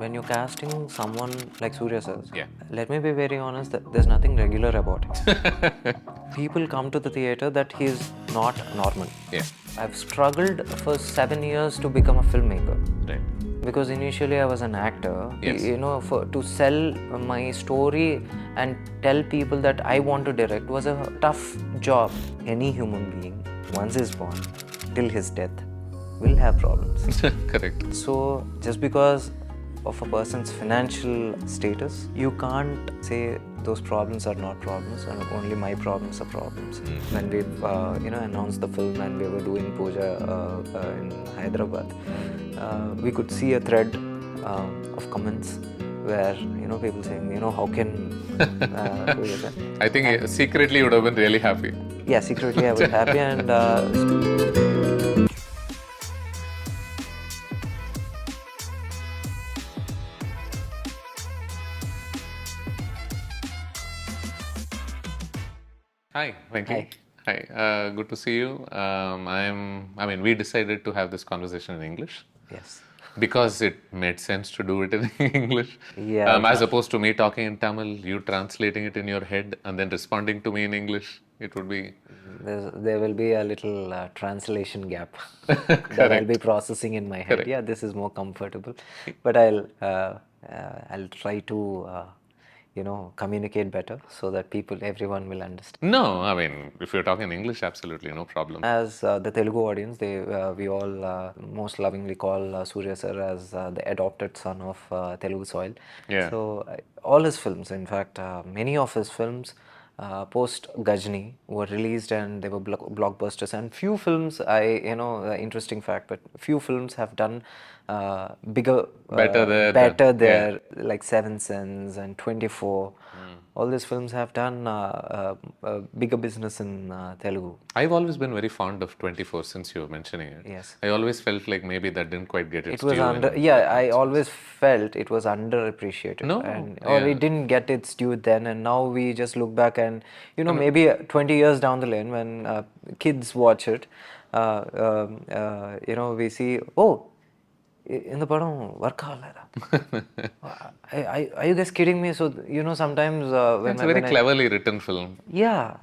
When you're casting someone like Suriya says, Yeah. let me be very honest, that there's nothing regular about him. People come to the theater that he's not normal. Yeah. I've struggled for 7 years to become a filmmaker. Right. Because initially I was an actor, Yes. to sell my story and tell people that I want to direct was a tough job. Any human being, once he's born, till his death, will have problems. Correct. So just because of a person's financial status, you can't say those problems are not problems and only my problems are problems. When we announced the film and we were doing puja in Hyderabad, we could see a thread of comments where people saying, how can I think secretly you would have been really happy. yeah, secretly I was happy. And Hi, Venky. Hi. Hi. Good to see you. We decided to have this conversation in English yes, because it made sense to do it in English. Yeah. As opposed to me talking in Tamil, you translating it in your head and then responding to me in English. It would be there will be a little translation gap that I'll be processing in my head. Correct. Yeah, this is more comfortable, but I'll try to communicate better so that everyone will understand. No, if you're talking English, absolutely no problem. As the Telugu audience, we all most lovingly call Suriya sir as the adopted son of Telugu soil. Yeah. So all his films, in fact, many of his films post Gajni were released and they were blockbusters. And few films, interesting fact, but few films have done bigger, Better there like Seven Sins and 24. All these films have done bigger business in Telugu. I've always been very fond of 24 since you were mentioning it. Yes. I always felt like maybe that didn't quite get its It was due. I always felt it was underappreciated. No, Or yeah. it didn't get its due then, and now we just look back and, maybe 20 years down the lane when kids watch it, we see, oh, in the padam work are you guys kidding me? So sometimes when It's a very cleverly written film. yeah,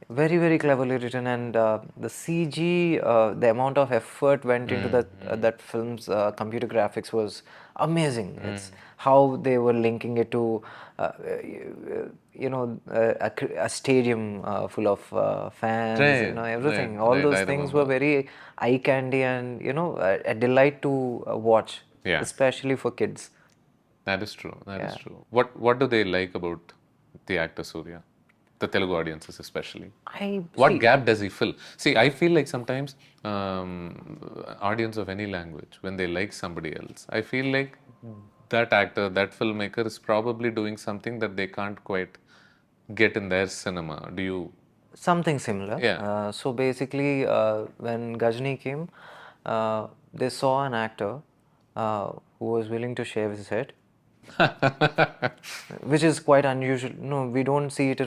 very, very cleverly written, and the CG, the amount of effort went into that film's computer graphics was amazing. It's how they were linking it to, a stadium full of fans, Right, everything. right, All right, those I things were remember. very eye candy and a delight to watch, Yeah. especially for kids. That is true. That is true. What do they like about the actor Surya? The Telugu audiences especially. What gap does he fill? See, I feel like sometimes audience of any language, when they like somebody else, I feel like that actor, that filmmaker is probably doing something that they can't quite get in their cinema. Do you? Something similar. Yeah. So basically, when Gajni came, they saw an actor who was willing to shave his head, which is quite unusual. No, we don't see it we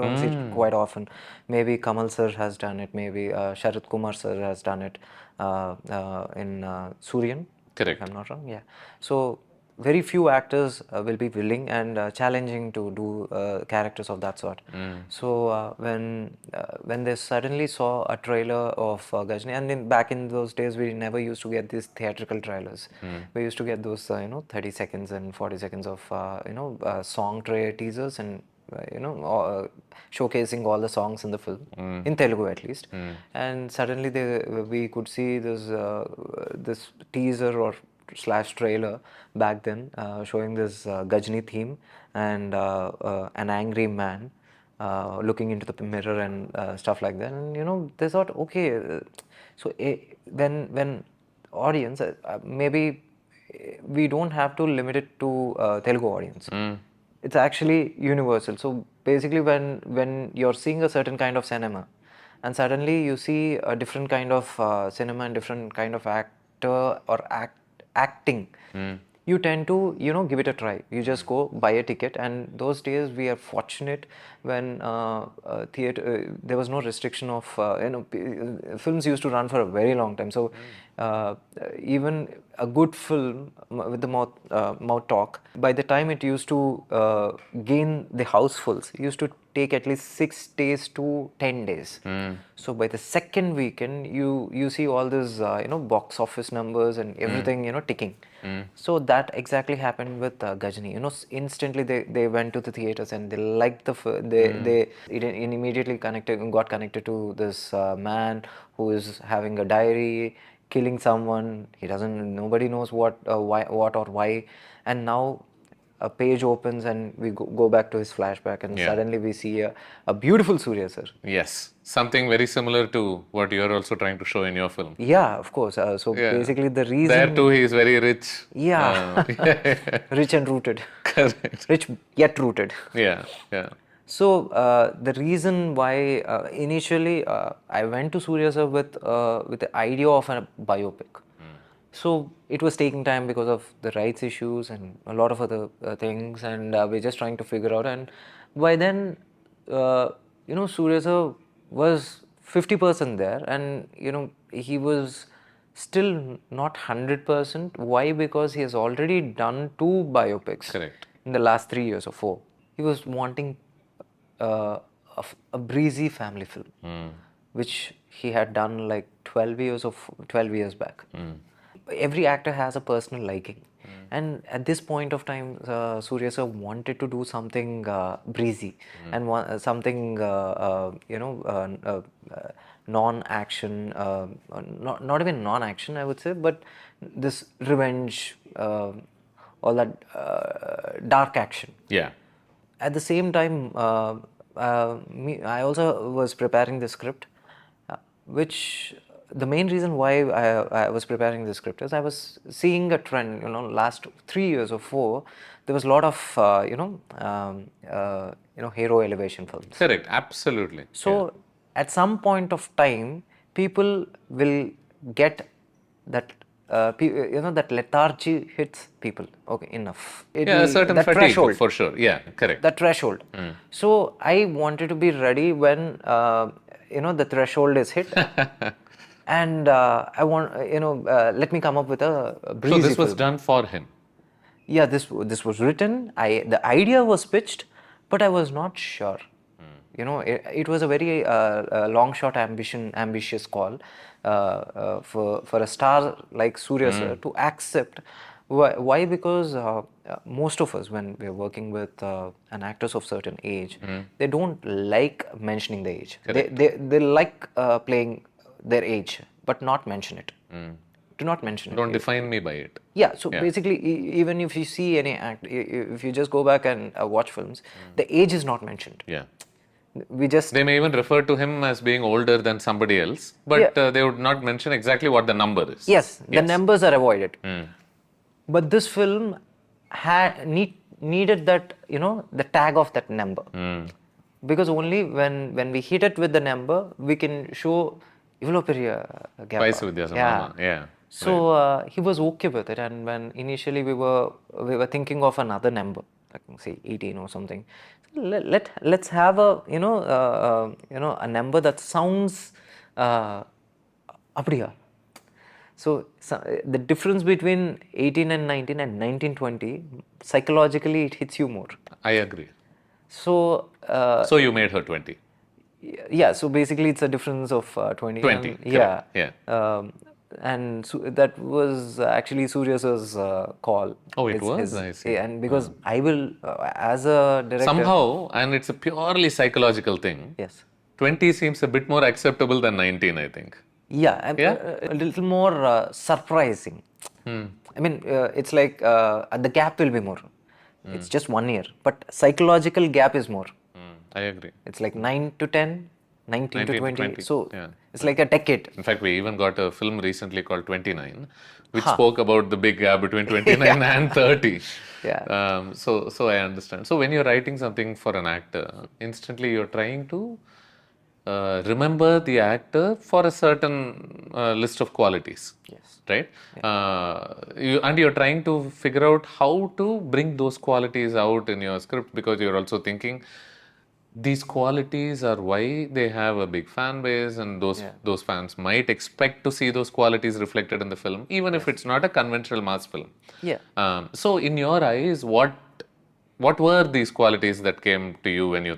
don't see it quite often. Maybe Kamal sir has done it. Maybe Sharat Kumar sir has done it in Suryan. Correct. If I'm not wrong. Yeah. So very few actors will be willing and challenging to do characters of that sort. So when they suddenly saw a trailer of Gajni, and back in those days we never used to get these theatrical trailers. We used to get those 30 seconds and 40 seconds of song teasers and showcasing all the songs in the film, in Telugu at least. And suddenly we could see this teaser or slash trailer back then showing this Gajni theme and an angry man looking into the mirror and stuff like that. And they thought, okay, when audience, maybe we don't have to limit it to Telugu audience. It's actually universal. So basically, when you're seeing a certain kind of cinema, and suddenly you see a different kind of cinema and different kind of actor or acting, you tend to give it a try. You just go buy a ticket, and those days we are fortunate when theater there was no restriction of films used to run for a very long time. So Even a good film with the mouth talk, by the time it used to gain the housefuls, it used to take at least 6 days to 10 days. So by the second weekend, you see all these box office numbers and everything ticking. So that exactly happened with Gajani. Instantly they went to the theaters and they liked the it immediately got connected to this man who is having a diary, killing someone. Nobody knows what or why, and now a page opens and we go back to his flashback, and suddenly we see a beautiful Suriya sir. Yes, something very similar to what you're also trying to show in your film. Yeah, of course. So basically the reason... There too he is very rich. Yeah. Rich and rooted. Correct. Rich yet rooted. Yeah. So the reason why initially I went to Suriya sir with the idea of a biopic. So it was taking time because of the rights issues and a lot of other things, and we're just trying to figure out. And by then, Suriya sir was 50% there, and he was still not 100%. Why? Because he has already done 2 biopics. Correct. In the last 3 years or 4. He was wanting a breezy family film, which he had done like 12 years back. Every actor has a personal liking, and at this point of time, Suriya sir wanted to do something breezy and something non-action, not even non-action, I would say, but this revenge, all that dark action. Yeah. At the same time, I also was preparing the script, which the main reason why I was preparing the script is I was seeing a trend, last 3 years or 4, there was a lot of, hero elevation films. Correct, absolutely. So at some point of time, people will get that, that lethargy hits people. Okay, enough. A certain fatigue threshold, for sure. Yeah, correct. That threshold. So I wanted to be ready when, the threshold is hit. And I want, let me come up with a breezy So this was film. done for him? Yeah, this was written. The idea was pitched, but I was not sure. It was a very long shot ambitious call for a star like Suriya sir to accept. Why? Because most of us, when we're working with an actors of certain age, they don't like mentioning the age. They like playing their age, but not mention it. Do not mention it. Don't define me by it. Yeah, so basically, even if you see any act, if you just go back and watch films, the age is not mentioned. Yeah. They may even refer to him as being older than somebody else, but they would not mention exactly what the number is. Yes, the numbers are avoided. But this film needed that, the tag of that number. Because only when we hit it with the number, we can show Yeah. So he was okay with it, and when initially we were thinking of another number, like say 18 or something. Let's have a a number that sounds Abiya. So the difference between 18 and 19 and 19, 20, psychologically it hits you more. I agree. So you made her 20. Yeah, so basically it's a difference of 20. 20. And so that was actually Suriya sir's call. Oh, it was? I see. And because I will, as a director... Somehow, and it's a purely psychological thing, yes, 20 seems a bit more acceptable than 19, I think. Yeah, a little more surprising. I mean, it's like the gap will be more. It's just 1 year, but psychological gap is more. I agree. It's like 9 to 10, 19 to 20. So it's like a decade. In fact, we even got a film recently called 29, which spoke about the big gap between 29 and 30. Yeah. So I understand. So when you're writing something for an actor, instantly you're trying to remember the actor for a certain list of qualities. Yes. Right? And you're trying to figure out how to bring those qualities out in your script, because you're also thinking these qualities are why they have a big fan base, and those fans might expect to see those qualities reflected in the film, even if it's not a conventional mass film. Yeah. So, in your eyes, what were these qualities that came to you when you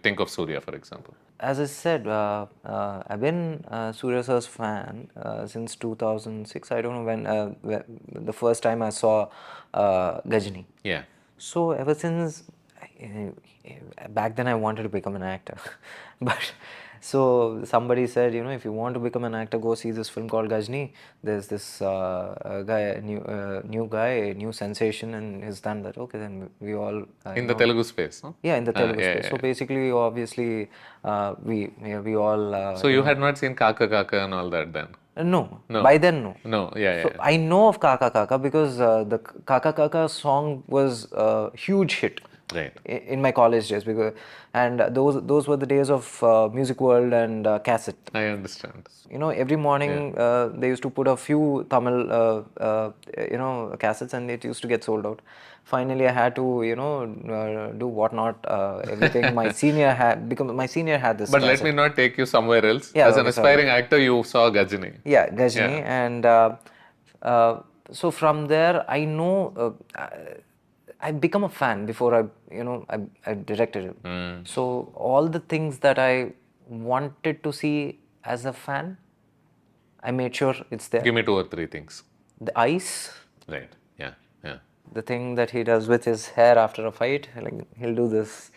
think of Suriya, for example? As I said, I've been Suriya sir's fan since 2006. I don't know when the first time I saw Gajini. Yeah. So ever since, back then I wanted to become an actor, but so somebody said, if you want to become an actor, go see this film called Gajni. There's this guy, new guy, a new sensation, and he's done that. Okay, then we all In the Telugu space, no? yeah, in the Telugu space. Yeah. So basically, obviously, we all. So you had not seen Kaka Kaka and all that then? No. No. By then, no. No, yeah, So I know of Kaka Kaka because the Kaka Kaka song was a huge hit. Right. In my college days, and those were the days of Music World and cassette. I understand. Every morning they used to put a few Tamil cassettes, and it used to get sold out. Finally, I had to do whatnot, everything. My senior had this. But cassette. let me not take you somewhere else. Yeah, as an aspiring actor, you saw Gajini. Yeah, Gajini, and so from there I know. I become a fan before I directed it. So all the things that I wanted to see as a fan, I made sure it's there. Give me 2 or 3 things. The eyes. Right. Yeah. Yeah. The thing that he does with his hair after a fight, like he'll do this,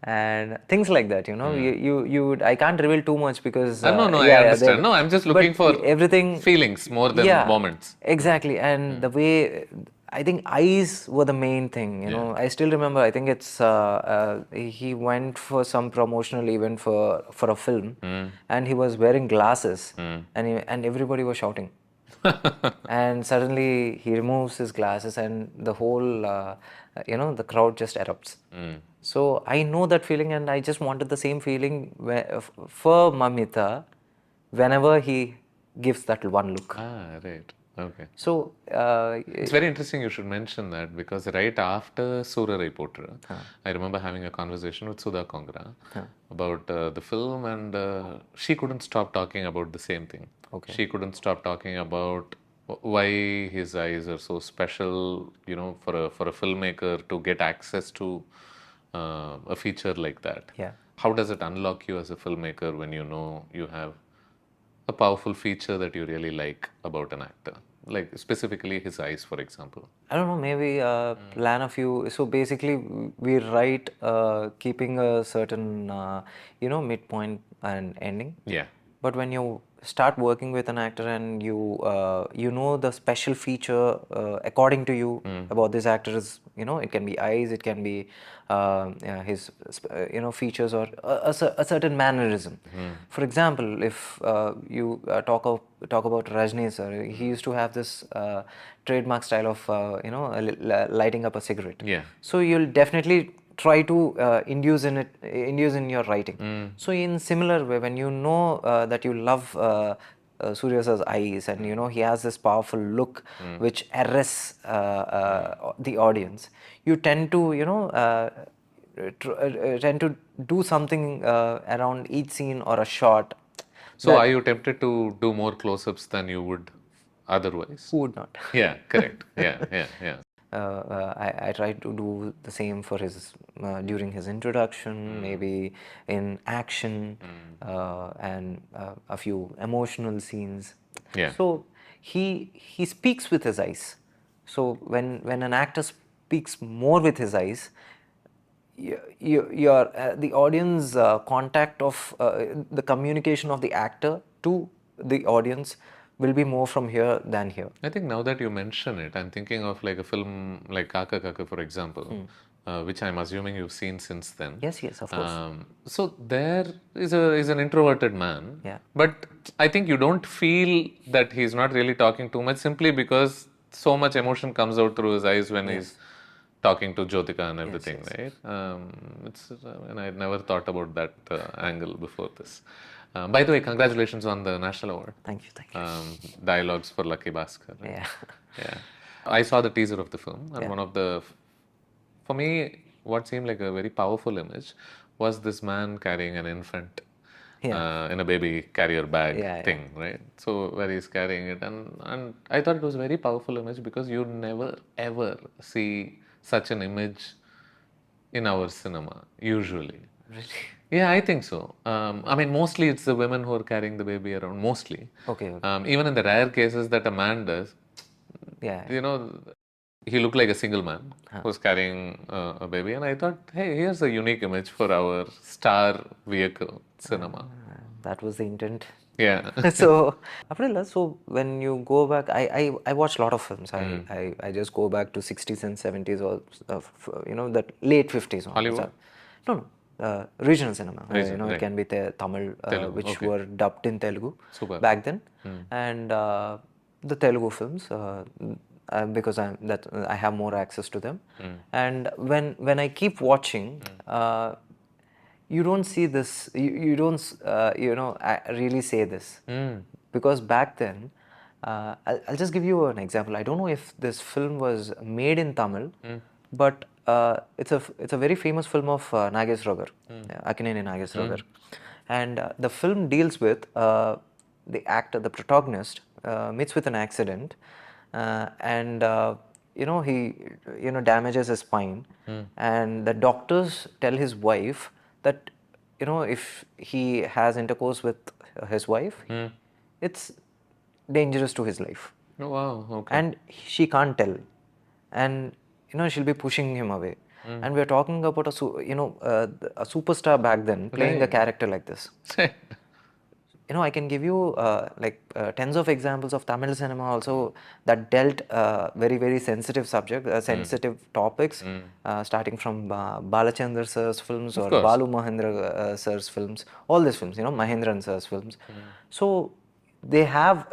and things like that. You would. I can't reveal too much because. I understand. No, I'm just looking for everything feelings more than moments. Exactly, and the way. I think eyes were the main thing, I still remember, I think it's, he went for some promotional event for a film, and he was wearing glasses, and everybody was shouting. And suddenly he removes his glasses and the whole, the crowd just erupts. So I know that feeling, and I just wanted the same feeling for Mamita whenever he gives that one look. Ah, right. Okay. So it's very interesting you should mention that, because right after Sura Reporter, I remember having a conversation with Sudha Kongra about the film, and she couldn't stop talking about the same thing. Okay. She couldn't stop talking about why his eyes are so special, for a filmmaker to get access to a feature like that. Yeah. How does it unlock you as a filmmaker when you have a powerful feature that you really like about an actor? Like specifically his eyes, for example. I don't know, maybe plan a few. So basically, we write keeping a certain, midpoint and ending. Yeah. But when you start working with an actor and you know the special feature according to you about this actor is, it can be eyes, it can be his features, or a certain mannerism. For example, if you talk about Rajni sir, he used to have this trademark style of lighting up a cigarette. Yeah. So you'll definitely try to induce in your writing. So in similar way, when you know that you love Suriya sir's eyes, and he has this powerful look which arrests the audience, you tend to tend to do something around each scene or a shot. So are you tempted to do more close-ups than you would otherwise? Who would not? Yeah, correct. Yeah. I tried to do the same for his during his introduction, maybe in action, and a few emotional scenes. Yeah. So he speaks with his eyes. So when an actor speaks more with his eyes, your the audience contact of the communication of the actor to the audience will be more from here than here. I think now that you mention it, I'm thinking of like a film like Kaka Kaka, for example, which I'm assuming you've seen since then. Yes, of course. So there is an introverted man. Yeah. But I think you don't feel that he's not really talking too much, simply because so much emotion comes out through his eyes when he's talking to Jyotika and everything, right? And I never thought about that angle before this. By the way, congratulations on the national award. Thank you. Dialogues for Lucky Bhaskar. Right? Yeah. I saw the teaser of the film, and one of the, for me, what seemed like a very powerful image was this man carrying an infant Yeah. in a baby carrier bag Yeah, thing, right? So where he's carrying it, and I thought it was a very powerful image because you never ever see such an image in our cinema usually. Really? Yeah, I think so. I mean, mostly it's the women who are carrying the baby around. Mostly, Okay, okay. even in the rare cases that a man does, Yeah. you know, he looked like a single man who's carrying a baby, and I thought, hey, here's a unique image for our star vehicle cinema. That was the intent. Yeah. So, April, so when you go back, I watch a lot of films. I just go back to 60s and 70s or, the late 50s. Hollywood? No, no. Regional cinema. Region, It right. can be Tamil, Telugu, which okay. were dubbed in Telugu Super. back then. And the Telugu films, because I have more access to them. And when I keep watching, you don't see this, you don't really say this, because back then, I'll just give you an example. I don't know if this film was made in Tamil, but it's a very famous film of Nageswarar, Akineni Nageswarar, and the film deals with the actor, the protagonist, meets with an accident, and he damages his spine, and the doctors tell his wife that if he has intercourse with his wife, it's dangerous to his life, Oh, wow. Okay. and she can't tell, and she'll be pushing him away. And we're talking about a superstar back then playing a Right. character like this. I can give you tens of examples of Tamil cinema also that dealt very, very sensitive subject, sensitive topics, starting from Balachandra sir's films or course. Balu Mahendra sir's films, all these films, Mahendran sir's films. So they have,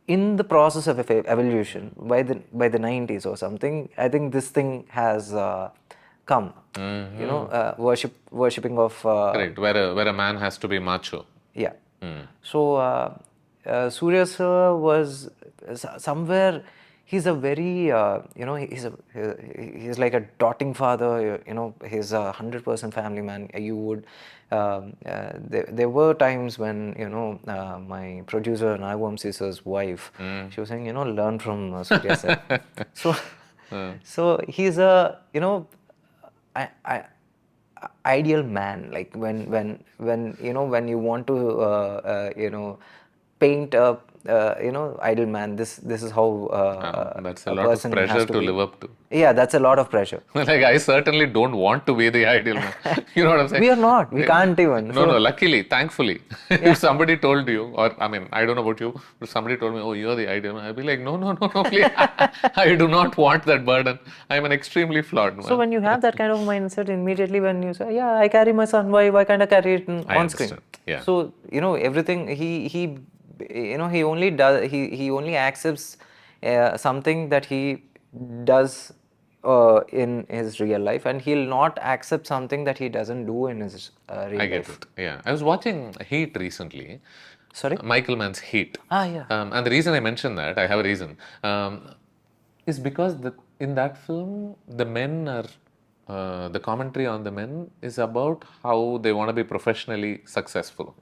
in the process of evolution, by the 90s or something, I think this thing has come, worshipping of Correct. Where a man has to be macho. yeah. So Suriya sir was somewhere. He's a very he's like a doting father. He's 100% family man. You would there were times when my producer Nagavamsi sir's wife, she was saying, learn from Suriya sir. So so he's a I ideal man, like when you want to paint a ideal man, this is how That's a a lot of person has pressure to to be. live up to. Yeah, that's a lot of pressure. Like, I certainly don't want to be the ideal man. You know what I'm saying? We are not, we can't even. No, So no, luckily, thankfully. If somebody told you, or I mean, I don't know about you, if somebody told me, oh, you're the ideal man, I'd be like, no, no, no, no, please. I do not want that burden. I'm an extremely flawed man. so when you have that kind of mindset, immediately when you say, yeah, I carry my son, why can't I carry it on screen? understand. Yeah. So everything he only does, he only accepts something that he does in his real life, and he'll not accept something that he doesn't do in his real I get life. it. Yeah. I was watching Heat recently. Sorry? Michael Mann's Heat. Yeah. And the reason I mentioned that, I have a reason, is because in that film, the men are, the commentary on the men is about how they want to be professionally successful.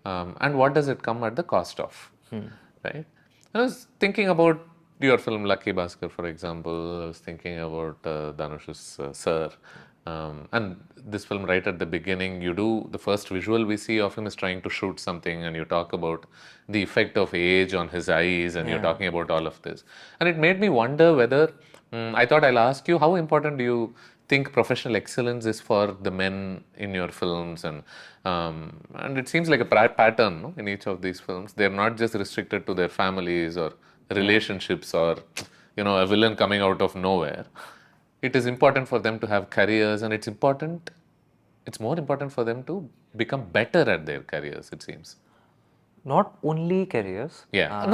And what does it come at the cost of, right? I was thinking about your film Lucky Bhaskar, for example. I was thinking about Dhanush's Sir. And this film, right at the beginning, the first visual we see of him is trying to shoot something, and you talk about the effect of age on his eyes, and you're talking about all of this. And it made me wonder whether, I thought I'll ask you, how important do you think professional excellence is for the men in your films? And it seems like a pattern, no, in each of these films. They're not just restricted to their families or relationships or, a villain coming out of nowhere. It is important for them to have careers, and it's more important for them to become better at their careers, it seems. Not only careers. Yeah.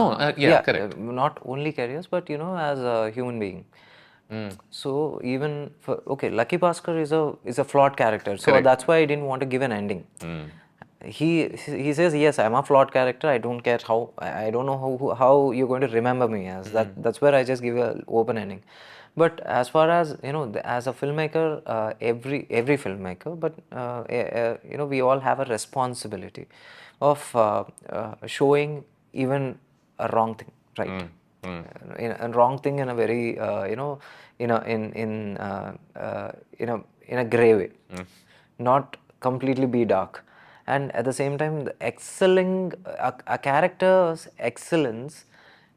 Correct. Not only careers, but as a human being. So even Lucky Bhaskar is a flawed character. So Correct. that's why I didn't want to give an ending. he says, yes, I'm a flawed character. I don't care how, I don't know how you're going to remember me as. That's where I just give an open ending. But as far as, as a filmmaker, every filmmaker, but we all have a responsibility of showing even a wrong thing, right? A wrong thing in a very in a gray way, not completely be dark. And at the same time, the excelling a character's excellence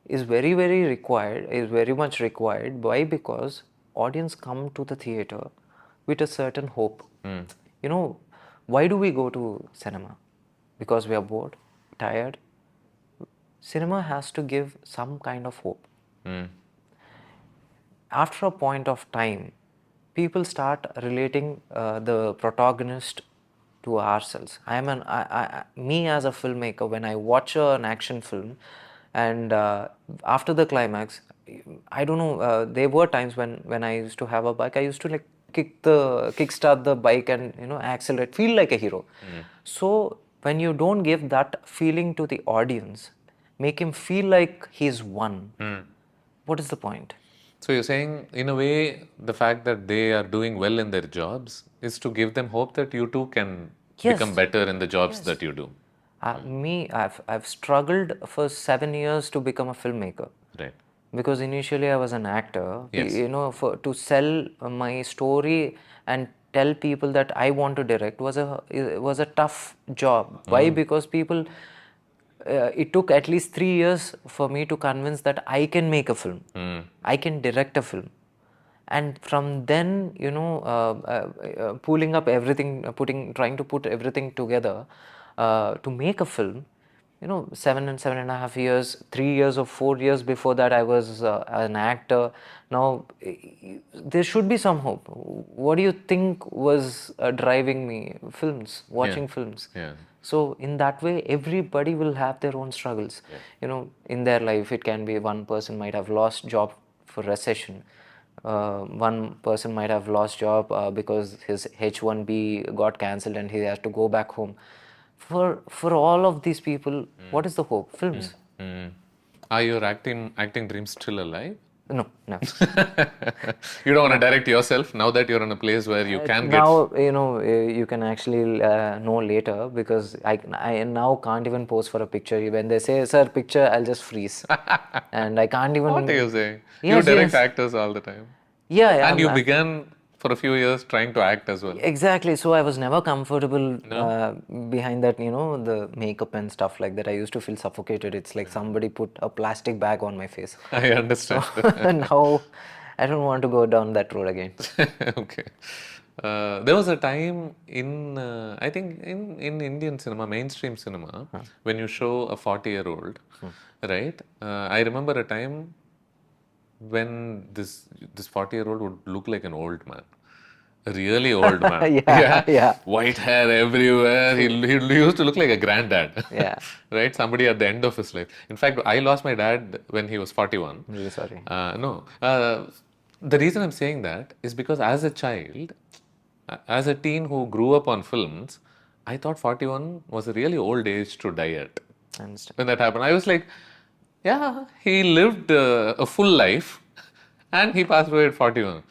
is very required, is very much required. Why? Because audience come to the theater with a certain hope. Why do we go to cinema? Because we are bored, tired. Cinema has to give some kind of hope. After a point of time, people start relating the protagonist to ourselves. Me as a filmmaker, when I watch an action film, and after the climax, I don't know. There were times when I used to have a bike, I used to like kickstart the bike and accelerate, feel like a hero. So when you don't give that feeling to the audience, make him feel like he's won, what is the point? So you're saying, in a way, the fact that they are doing well in their jobs is to give them hope that you too can become Yes. better in the jobs that you do. I've struggled for 7 years to become a filmmaker. Right. Because initially I was an actor. Yes. To sell my story and tell people that I want to direct was a tough job. Why? Because people, it took at least 3 years for me to convince that I can make a film, I can direct a film. And from then, pulling up everything, trying to put everything together to make a film. 7.5 years, 3 years or 4 years before that, I was an actor. Now, there should be some hope. What do you think was driving me? Films, watching films. Yeah. So in that way, everybody will have their own struggles. In their life, it can be one person might have lost job for recession. One person might have lost job because his H1B got cancelled and he has to go back home. For all of these people, what is the hope? Films. Are your acting dreams still alive? No, no. You don't want to direct yourself now that you're in a place where you can get. Now, you can actually know later, because I now can't even pose for a picture. When they say, sir, picture, I'll just freeze. And I can't even. What are you saying? You Yes, direct yes. actors all the time. Yeah, And you began for a few years trying to act as well. exactly. So I was never comfortable behind that, the makeup and stuff like that. I used to feel suffocated. It's like somebody put a plastic bag on my face. I understand. Now I don't want to go down that road again. Okay. There was a time in, I think in Indian cinema, mainstream cinema, when you show a 40-year-old, right? I remember a time when this 40-year-old would look like an old man. A really old man. Yeah. White hair everywhere. He used to look like a granddad. Yeah. Right? Somebody at the end of his life. In fact, I lost my dad when he was 41. I'm really sorry. No. The reason I'm saying that is because as a child, as a teen who grew up on films, I thought 41 was a really old age to die at. I understand. When that happened, I was like, yeah, he lived a full life and he passed away at 41.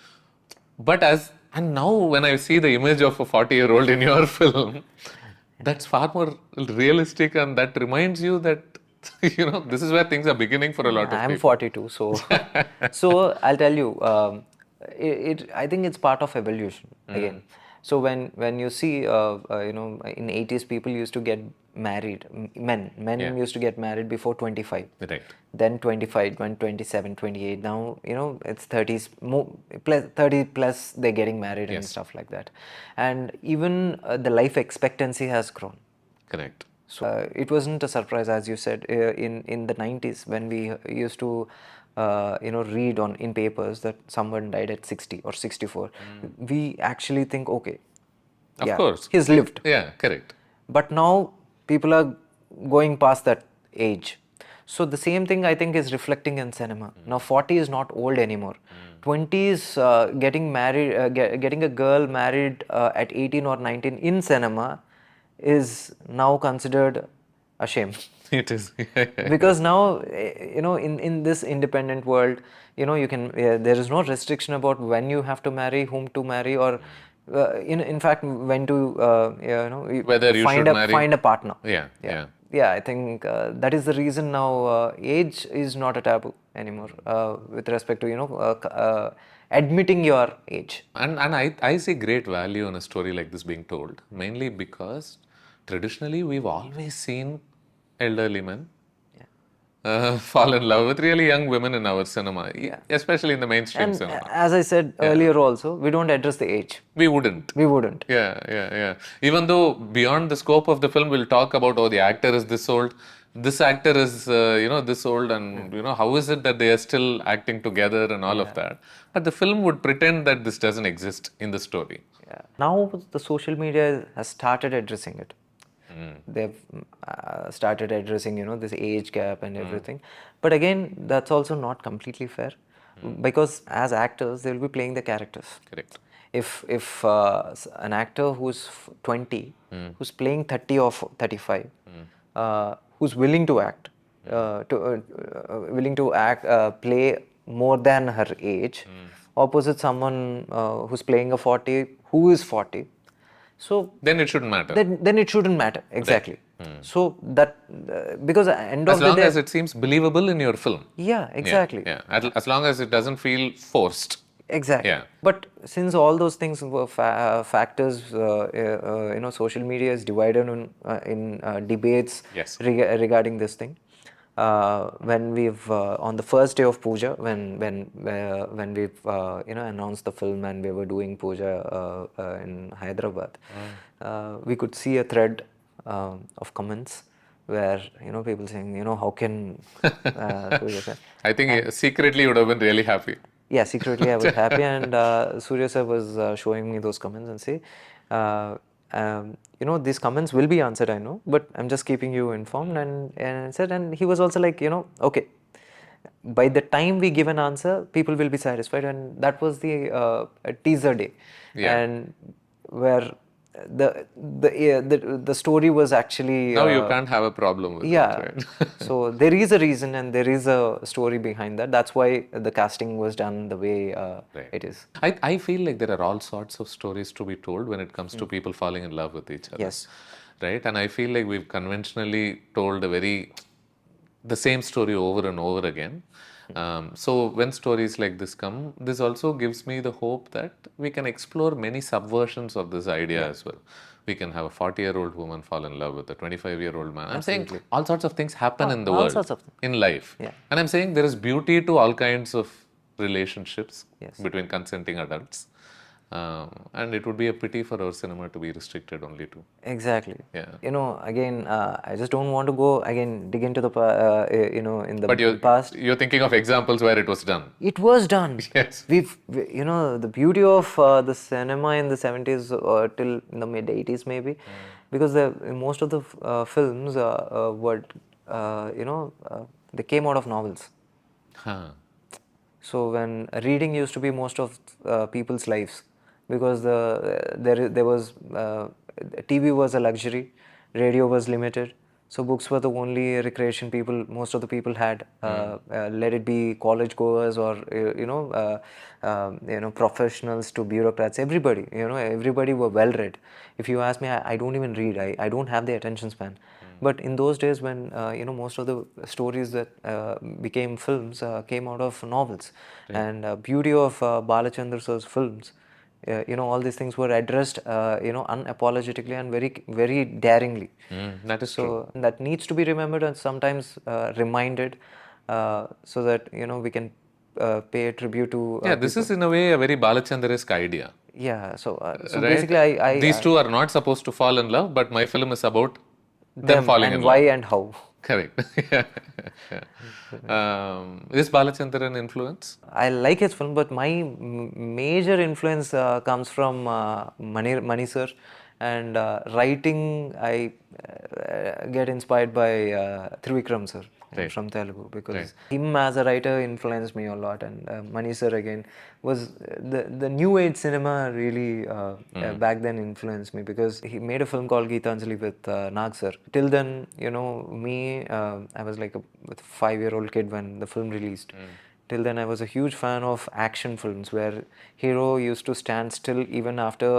And now when I see the image of a 40-year-old in your film, that's far more realistic, and that reminds you that, this is where things are beginning for a lot of people. I'm 42, so I'll tell you, I think it's part of evolution again. So when you see, in 80s, people used to get married, men used to get married before 25. Right. Then 25, then 27, 28. Now, it's 30s, plus 30 plus they're getting married and stuff like that. And even the life expectancy has grown. Correct. So it wasn't a surprise, as you said, in the 90s, when we used to read in papers that someone died at 60 or 64. We actually think, okay, Of course. he's lived. Yeah, correct. But now people are going past that age. So the same thing, I think, is reflecting in cinema. Now 40 is not old anymore. 20 is getting married, getting a girl married at 18 or 19 in cinema is now considered a shame. It is. Because now, in this independent world, you can, there is no restriction about when you have to marry, whom to marry, or in fact, when to Whether you should marry. find a partner. Yeah. I think that is the reason now age is not a taboo anymore with respect to admitting your age. And I see great value in a story like this being told, mainly because traditionally we've always seen elderly men fall in love with really young women in our cinema, especially in the mainstream And cinema. as I said earlier also, we don't address the age. We wouldn't. We wouldn't. Yeah. Even though beyond the scope of the film, we'll talk about, oh, the actor is this old, this actor is, this old, and, how is it that they are still acting together and all of that. But the film would pretend that this doesn't exist in the story. Yeah. Now the social media has started addressing it. They've started addressing, this age gap and everything. But again, that's also not completely fair, because as actors, they'll be playing the characters. Correct. If an actor who's 20, who's playing 30 or 35, who's willing to act, play more than her age, opposite someone who's playing a 40, who is 40. So then it shouldn't matter. Then it shouldn't matter, exactly. So that because at the end of as the long day, as it seems believable in your film. Yeah, exactly. Yeah. As long as it doesn't feel forced. Exactly. Yeah. But since all those things were factors, social media is divided in debates Yes. regarding this thing. When we've on the first day of puja, when we've announced the film and we were doing puja in Hyderabad, we could see a thread of comments where people saying, how can I think secretly you would have been really happy. Yeah, secretly I was happy, and Suriya sir was showing me those comments and say, these comments will be answered, I know, but I'm just keeping you informed. And said, and he was also like, okay, by the time we give an answer, people will be satisfied, and that was the teaser day, and where the story was actually now you can't have a problem with it, right? So there is a reason and there is a story behind that. That's why the casting was done the way it is. I feel like there are all sorts of stories to be told when it comes to people falling in love with each other. Yes. Right? And I feel like we've conventionally told the same story over and over again. So when stories like this come, this also gives me the hope that we can explore many subversions of this idea as well. We can have a 40-year-old woman fall in love with a 25-year-old man. I'm saying all sorts of things happen in the world, in life. And I'm saying there is beauty to all kinds of relationships between consenting adults. And it would be a pity for our cinema to be restricted only to. Exactly. Yeah. Again, I just don't want to go again dig into the in the past. But you're thinking of examples where it was done. It was done. Yes. The beauty of the cinema in the 70s till in the mid 80s maybe, because most of the films were they came out of novels. So when reading used to be most of people's lives, because there was TV was a luxury, radio was limited, so books were the only recreation most of the people had. Let it be college goers or professionals to bureaucrats, everybody were well read. If you ask me, I don't even read. I don't have the attention span. But in those days when most of the stories that became films came out of novels, and beauty of Balachandra sir's films, all these things were addressed unapologetically and very, very daringly. That is true. That needs to be remembered and sometimes reminded, so that we can pay a tribute to this is in a way a very Balachandra-esque idea. So right? basically these two are not supposed to fall in love, but my film is about them falling in love. Why and how. Correct. Is Balachandra an influence? I like his film, but my major influence comes from Mani sir And writing, I get inspired by Trivikram sir Right. from Telugu, because Right. him as a writer influenced me a lot, and Mani sir again was the new age cinema really back then influenced me, because he made a film called Geetanjali with Nag sir. Till then, you know, me, I was like a 5-year-old kid when the film released. Till then, I was a huge fan of action films where hero used to stand still even after,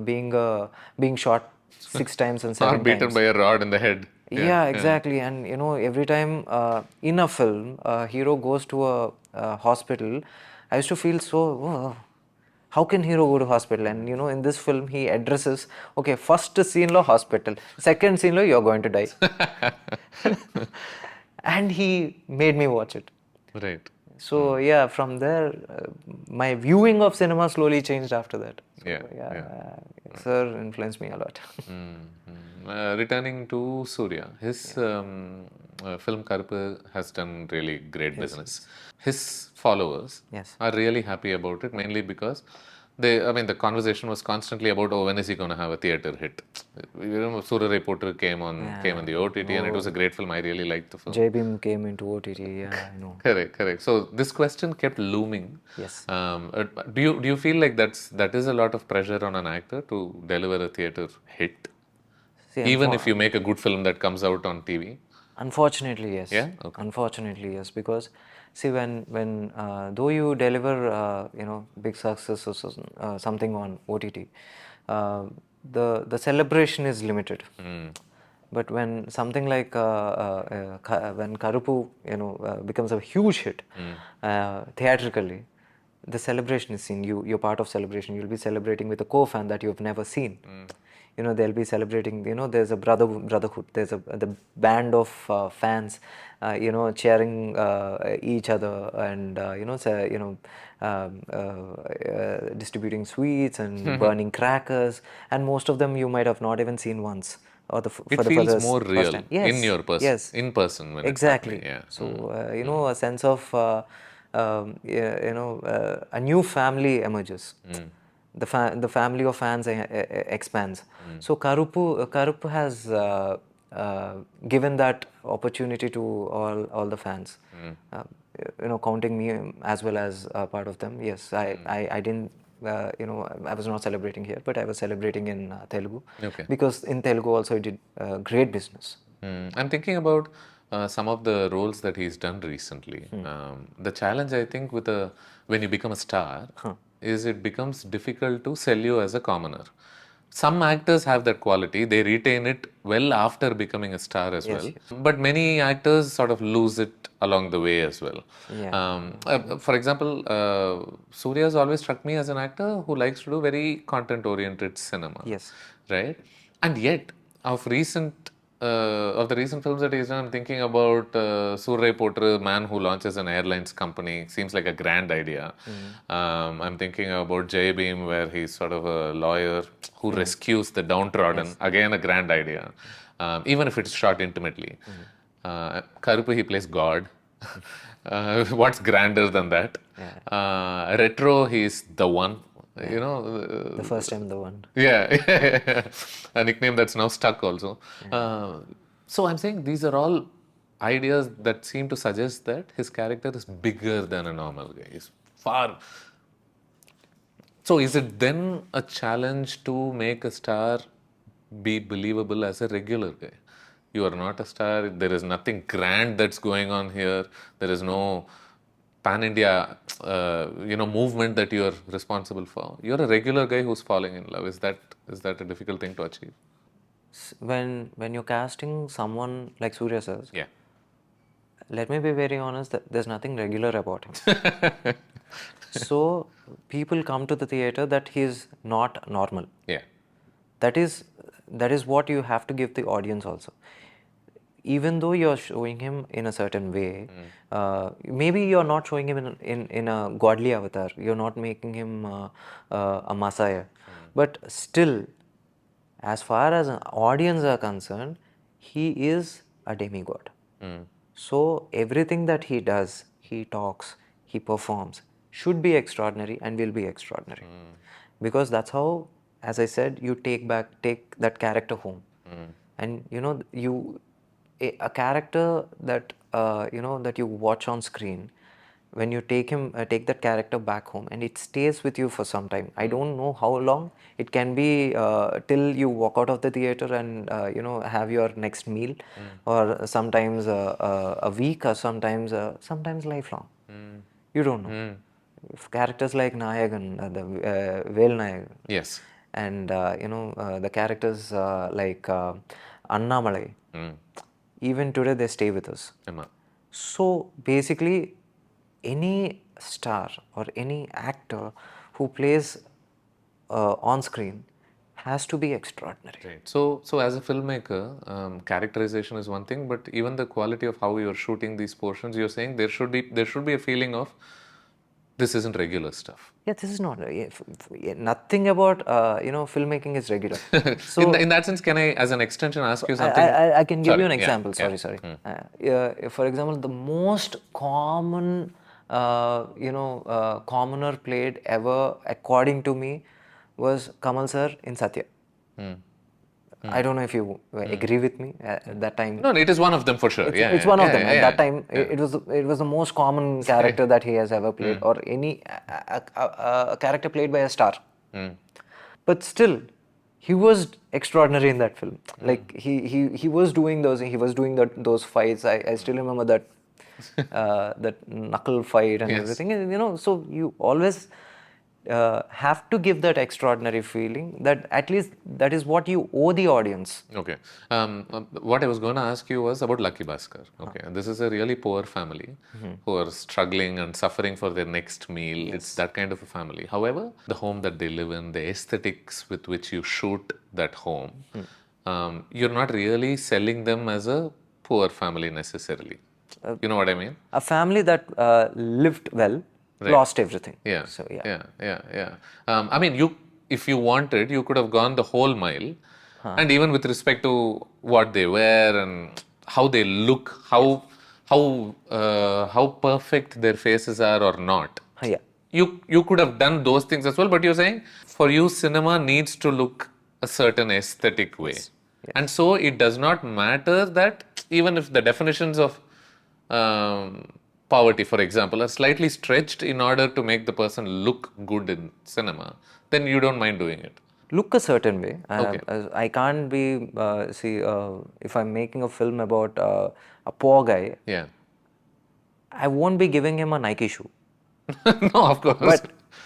being shot 6 times and Or 7 times. beaten by a rod in the head. Yeah, exactly. And you know, every time in a film, a hero goes to a hospital, I used to feel so, "Oh, how can hero go to hospital?" And you know, in this film, he addresses, okay, first scene lo hospital, second scene lo you're going to die. And he made me watch it. Right. So yeah, from there, my viewing of cinema slowly changed after that. So Yeah. sir influenced me a lot. Returning to Suriya, his film Karuppu has done really great business. His followers Yes. are really happy about it, mainly because the conversation was constantly about, oh, when is he going to have a theater hit? You know, Surya Reporter came on the OTT, and it was a great film. I really liked the film. J-Beam came into OTT. Yeah, I know. Correct. So this question kept looming. Yes. Do you feel like that is a lot of pressure on an actor to deliver a theater hit, See, even if you make a good film that comes out on TV? unfortunately, yes. Yeah? Okay. Unfortunately, yes. Because see, when though you deliver big success or something on OTT, the celebration is limited. But when something like when Karuppu becomes a huge hit theatrically, the celebration is seen. You're part of celebration. You'll be celebrating with a co-fan that you've never seen. You know, they'll be celebrating. You know, there's a brotherhood. There's the band of fans, cheering each other, and distributing sweets and burning crackers. And most of them you might have not even seen once, or It for the feels first more real time. in Yes, your person, yes, in person when it's exactly. happening. Yeah. So a sense of a new family emerges. The family of fans expands. So Karuppu has given that opportunity to all the fans. Counting me as well as part of them. Yes, I didn't. I was not celebrating here, but I was celebrating in Telugu, Okay. because in Telugu also it did great business. I'm thinking about some of the roles that he's done recently. The challenge, I think, when you become a star, is it becomes difficult to sell you as a commoner. Some actors have that quality; they retain it well after becoming a star as well. But many actors sort of lose it along the way as well. For example, Surya has always struck me as an actor who likes to do very content-oriented cinema. Yes. Right? And yet, of the recent films that he's done, I'm thinking about Surya Potra, man who launches an airlines company. Seems like a grand idea. I'm thinking about Jay Beam, where he's sort of a lawyer who rescues the downtrodden. Again, a grand idea, even if it's shot intimately. Karuppu, he plays God. What's grander than that? Retro, he's the one. The first time, the one. Yeah, a nickname that's now stuck also. So I'm saying these are all ideas that seem to suggest that his character is bigger than a normal guy. He's far. So is it then a challenge to make a star be believable as a regular guy? You are not a star. There is nothing grand that's going on here. There is no pan-India, movement that you are responsible for. You're a regular guy who's falling in love. Is that a difficult thing to achieve? When you're casting someone like Surya sir, Yeah. let me be very honest, that there's nothing regular about him. So people come to the theater that he's not normal. Yeah. That is what you have to give the audience also. Even though you're showing him in a certain way, maybe you're not showing him in a godly avatar. You're not making him a messiah. But still, as far as an audience are concerned, he is a demigod. So everything that he does, he talks, he performs, should be extraordinary and will be extraordinary. Because that's how as I said, you take that character home, and a character that that you watch on screen, when you take that character back home, and it stays with you for some time. I don't know how long. It can be till you walk out of the theater and have your next meal, or sometimes a week, or sometimes lifelong. You don't know. If characters like Nayagan, Vel Nayagan, Yes. and the characters like Annamalai, even today they stay with us. Emma. So basically, any star or any actor who plays on screen has to be extraordinary. Right. So as a filmmaker, characterization is one thing, but even the quality of how you're shooting these portions, you're saying there should be a feeling of this isn't regular stuff. Yeah, this is not nothing about filmmaking is regular. So in that sense, can I, as an extension, ask you something? I can give Sorry, you an yeah, example. yeah. Sorry. For example, the most common, commoner played ever, according to me, was Kamal sir in Satya. I don't know if you agree with me at that time. No, it is one of them for sure. It's one of them. At that time, it was the most common character that he has ever played, or any a character played by a star. But still, he was extraordinary in that film. Like he was doing those fights. I still remember that that knuckle fight and everything. So you always have to give that extraordinary feeling, that at least that is what you owe the audience. Okay. What I was going to ask you was about Lucky Bhaskar. Okay. And this is a really poor family who are struggling and suffering for their next meal. Yes. It's that kind of a family. However, the home that they live in, the aesthetics with which you shoot that home, you're not really selling them as a poor family necessarily. You know what I mean? A family that lived well, lost everything. Yeah. So yeah. I mean, if you wanted, you could have gone the whole mile, and even with respect to what they wear and how they look, how perfect their faces are or not. Yeah. You could have done those things as well, but you're saying for you, cinema needs to look a certain aesthetic way, and so it does not matter that even if the definitions of poverty, for example, are slightly stretched in order to make the person look good in cinema, then you don't mind doing it. Look a certain way. Okay. I can't be, if I'm making a film about a poor guy, I won't be giving him a Nike shoe. No, of course.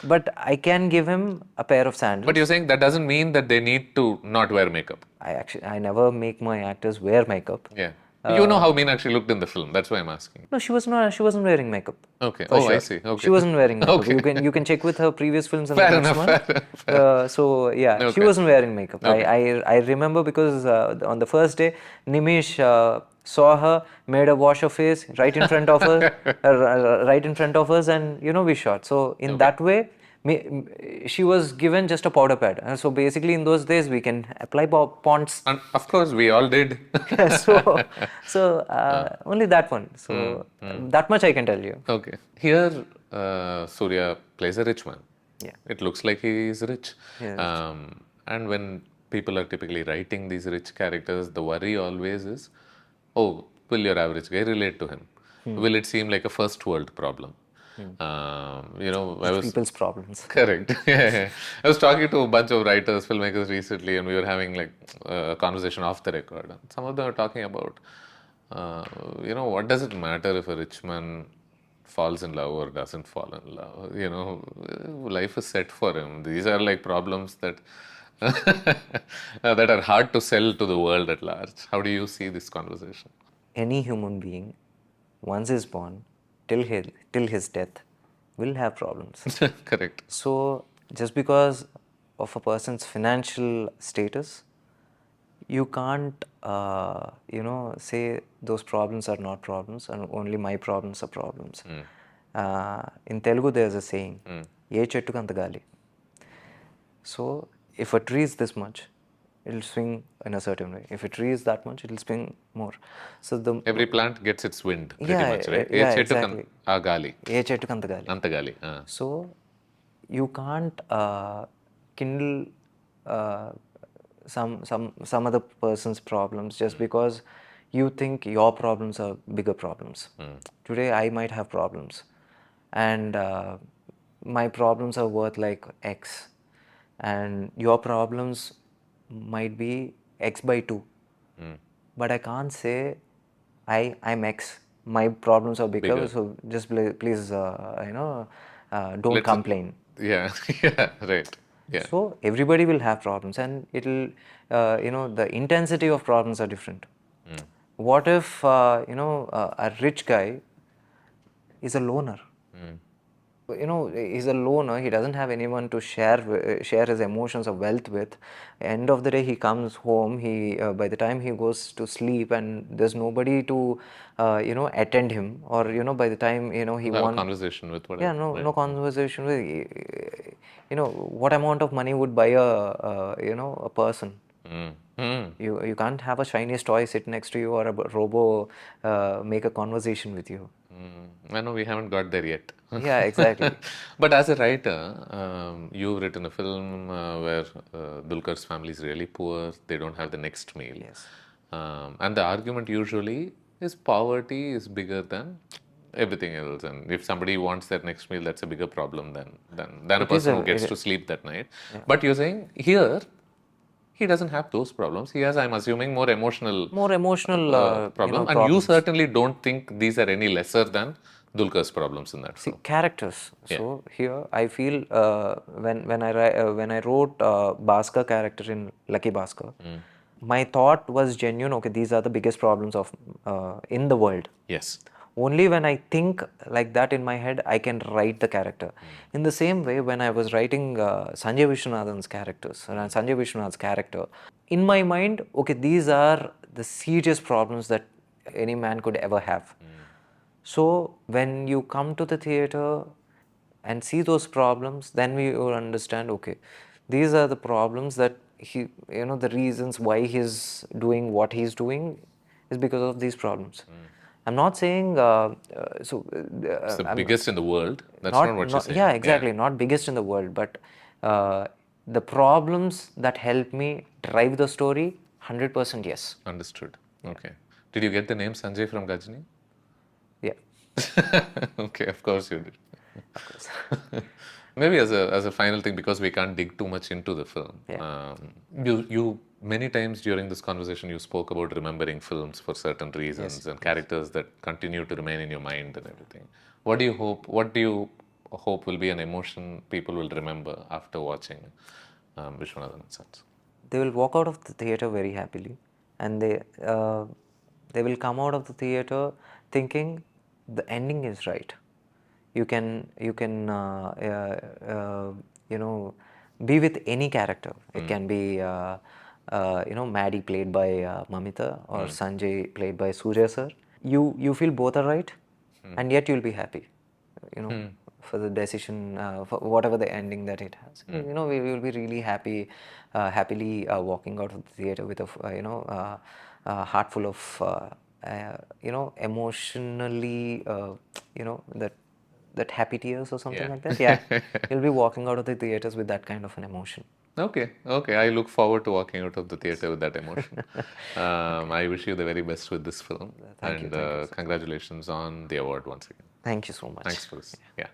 But I can give him a pair of sandals. But you're saying that doesn't mean that they need to not wear makeup. I never make my actors wear makeup. Yeah. You know how Meenakshi looked in the film. That's why I'm asking. No, she wasn't wearing makeup. Okay. Sure. I see. Okay. She wasn't wearing makeup. Okay. You can check with her previous films. And Fair enough. So yeah, she wasn't wearing makeup. Okay. I remember because on the first day, Nimish saw her, made her wash her face right in front of us, and we shot. So in that way, she was given just a powder pad. So basically, in those days, we can apply ponds. And of course, we all did. so only that one. So that much I can tell you. Okay. Here, Suriya plays a rich man. Yeah. It looks like he is rich. Yeah, and when people are typically writing these rich characters, the worry always is, oh, will your average guy relate to him? Will it seem like a first world problem? People's problems. Correct. I was talking to a bunch of writers, filmmakers recently, and we were having like a conversation off the record. And some of them are talking about, what does it matter if a rich man falls in love or doesn't fall in love? Life is set for him. These are like problems that that are hard to sell to the world at large. How do you see this conversation? Any human being, once is born, till his death, will have problems. Correct. So just because of a person's financial status, you can't say those problems are not problems and only my problems are problems. In Telugu there's a saying, ye chettu kanta gali. So if a tree is this much, it'll swing in a certain way. If a tree is that much, it'll swing more. So every plant gets its wind, pretty much, right? Yeah, exactly. Gali. Ye chettu kanta gali. Anta gali. So you can't kindle uh, some other person's problems just because you think your problems are bigger problems. Today I might have problems, and my problems are worth like X, and your problems might be X by 2. But I can't say I'm X. My problems are bigger, Bigger. so just please, don't Let's. complain. Yeah. Yeah. Right. Yeah. So everybody will have problems, and it'll, the intensity of problems are different. What if, a rich guy is a loner? He's a loner. He doesn't have anyone to share his emotions or wealth with. End of the day, he comes home. He by the time he goes to sleep, and there's nobody to attend him, or by the time he Have a wants. conversation with Yeah, whatever. no Right. conversation with, what amount of money would buy a person? Mm. Mm. You can't have a shiniest toy sit next to you, or a robo make a conversation with you. I know we haven't got there yet. Yeah, exactly. But as a writer, you've written a film where Dulkar's family is really poor. They don't have the next meal. Yes. And the argument usually is poverty is bigger than everything else. And if somebody wants that next meal, that's a bigger problem than a It is person a who gets to sleep that night. But you're saying here, he doesn't have those problems. He has, I'm assuming, more emotional more emotional problem. And you problems. certainly don't think these are any lesser than Dulkar's problems in that See, film. characters. Yeah. So here I feel when I wrote Bhaskar character in Lucky Bhaskar, my thought was genuine. Okay, these are the biggest problems of in the world. Yes. Only when I think like that in my head, I can write the character. In the same way, when I was writing Sanjay Vishwanathan's characters, Sanjay Vishwanath's character, in my mind, okay, these are the serious problems that any man could ever have. So when you come to the theater and see those problems, then we will understand, okay, these are the problems that the reasons why he's doing what he's doing is because of these problems. I'm not saying, It's the I'm biggest in the world. That's not what you're saying. yeah, exactly, not biggest in the world, but the problems that help me drive the story, 100% yes. Understood. Okay. Did you get the name Sanjay from Gajini? Yeah, Okay, of course you did. of course. Maybe as a final thing, because we can't dig too much into the film. Yeah. You many times during this conversation you spoke about remembering films for certain reasons and characters that continue to remain in your mind and everything. What do you hope? What do you hope will be an emotion people will remember after watching Vishwanath and Sons? They will walk out of the theater very happily, and they will come out of the theater thinking the ending is right. You can be with any character. It can be Maddie played by Mamita, or Sanjay played by Suriya sir. You feel both are right, and yet you'll be happy. For the decision, for whatever the ending that it has. We will be really happily walking out of the theater with a heart full of emotionally that happy tears or something Yeah. like that. Yeah, you'll be walking out of the theaters with that kind of an emotion. Okay, okay. I look forward to walking out of the theater with that emotion. I wish you the very best with this film. Thank you, And thank you. congratulations on the award once again. Thank you so much. Thanks for this. Yeah.